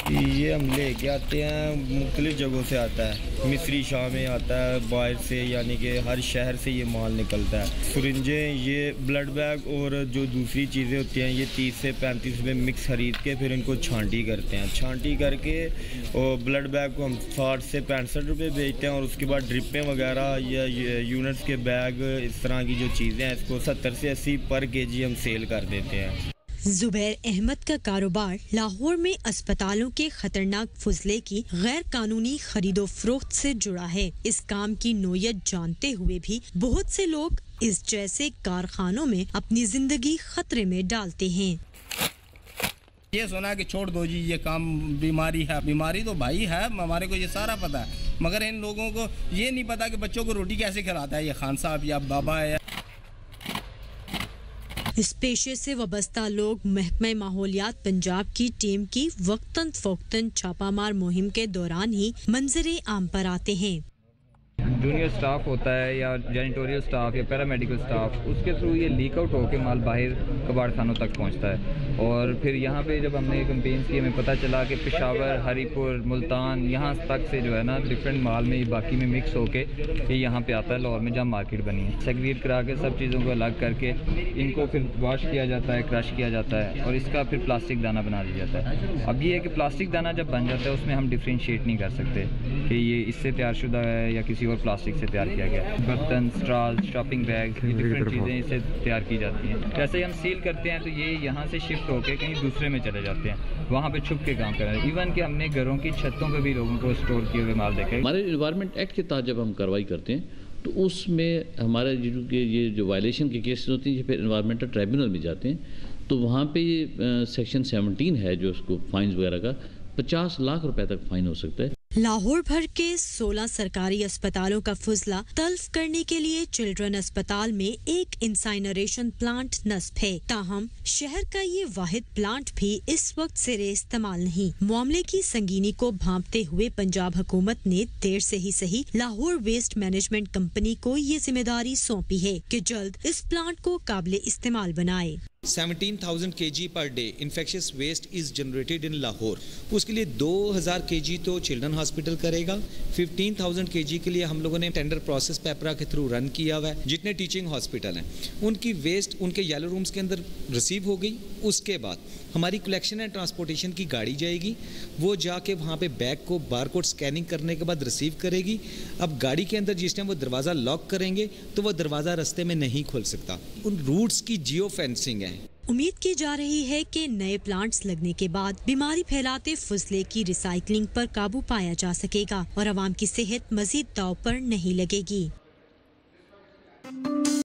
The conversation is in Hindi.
ये हम लेके आते हैं, मुख्तलिफ जगहों से आता है, मिस्री शाह में आता है, बाहर से, यानी कि हर शहर से ये माल निकलता है। सुरिंजें, ये ब्लड बैग और जो दूसरी चीज़ें होती हैं, ये 30 से 35 रुपये मिक्स खरीद के फिर इनको छांटी करते हैं। छांटी करके और ब्लड बैग को हम 60 से 65 रुपये बेचते हैं, और उसके बाद ड्रिपें वगैरह या यूनिट्स के बैग, इस तरह की जो चीज़ें हैं, इसको 70 से 80 पर केजी हम सेल कर देते हैं। जुबैर अहमद का कारोबार लाहौर में अस्पतालों के खतरनाक फुजले की गैर कानूनी खरीदो फरोख्त से जुड़ा है। इस काम की नोयत जानते हुए भी बहुत से लोग इस जैसे कारखानों में अपनी जिंदगी खतरे में डालते हैं। ये सुना कि छोड़ दो जी, ये काम बीमारी है। बीमारी तो भाई है, हमारे को ये सारा पता है, मगर इन लोगों को ये नहीं पता कि बच्चों को रोटी कैसे खिलाता है ये खान साहब या बाबा है। इस पेशे से वाबस्ता लोग महकमा माहौलियात पंजाब की टीम की वक्तन फ़ौक्तन छापामार मुहिम के दौरान ही मंजरे आम पर आते हैं। जूनियर स्टाफ होता है या जैनिटोरियल स्टाफ या पैरामेडिकल स्टाफ, उसके थ्रू ये लीक आउट होकर माल बाहर कबाड़खानों तक पहुंचता है। और फिर यहाँ पे जब हमने कंपेन्स की, हमें पता चला कि पेशावर, हरीपुर, मुल्तान, यहाँ तक से जो है ना डिफरेंट माल में बाकी में मिक्स होके ये यहाँ पे आता है लाहौर में, जहाँ मार्केट बनी है। सेग्रीगेट करा के सब चीज़ों को अलग करके इनको फिर वॉश किया जाता है, क्रश किया जाता है, और इसका फिर प्लास्टिक दाना बना दिया जाता है। अब ये है कि प्लास्टिक दाना जब बन जाता है उसमें हम डिफ्रेंशिएट नहीं कर सकते कि ये इससे तैयारशुदा है या किसी और प्लास्टिक से तैयार किया गया है। बर्तन, स्ट्रॉज, शॉपिंग बैग, ये डिफरेंट चीज़ें इससे तैयार की जाती हैं। जैसे हम सील करते हैं तो ये यहाँ से शिफ्ट होकर कहीं दूसरे में चले जाते हैं, वहाँ पे छुप के काम कर रहे हैं। इवन कि हमने घरों की छतों पे भी लोगों को स्टोर किए हुए माल देखे। हमारे इन्वायरमेंट एक्ट के तहत जब हम कार्रवाई करते हैं तो उसमें हमारे ये जो वायलेशन के केसेस होती हैं, फिर इन्वायरमेंटल ट्राइब्यूनल में जाते हैं, तो वहाँ पे ये सेक्शन 17 है जो उसको फाइन्स वगैरह का 50 लाख रुपए तक फाइन हो सकता है। लाहौर भर के 16 सरकारी अस्पतालों का फुजला तल्फ करने के लिए चिल्ड्रन अस्पताल में एक इंसाइनरेशन प्लांट नस्ब है। ताहम शहर का ये वाहिद प्लांट भी इस वक्त सिरे इस्तेमाल नहीं। मामले की संगीनी को भांपते हुए पंजाब हुकूमत ने देर से ही सही लाहौर वेस्ट मैनेजमेंट कंपनी को ये जिम्मेदारी सौंपी है कि जल्द इस प्लांट को काबिले इस्तेमाल बनाए। 17,000 kg per day infectious waste is generated in Lahore. उसके लिए 2,000 kg तो चिल्ड्रन हॉस्पिटल करेगा। 15,000 kg के लिए हम लोगों ने टेंडर प्रोसेस पेपरा के थ्रू रन किया हुआ है। जितने टीचिंग हॉस्पिटल हैं उनकी वेस्ट उनके येलो रूम्स के अंदर रिसीव हो गई। उसके बाद हमारी कलेक्शन एंड ट्रांसपोर्टेशन की गाड़ी जाएगी, वो जाके वहाँ पे बैग को बारकोड स्कैनिंग करने के बाद रिसीव करेगी। अब गाड़ी के अंदर जिस टाइम वो दरवाज़ा लॉक करेंगे तो वो दरवाज़ा रास्ते में नहीं खोल सकता। उन रूट्स की जियो फेंसिंग है। उम्मीद की जा रही है कि नए प्लांट्स लगने के बाद बीमारी फैलाते फुजले की रिसाइकलिंग पर काबू पाया जा सकेगा और आवाम की सेहत मजीद दांव पर नहीं लगेगी।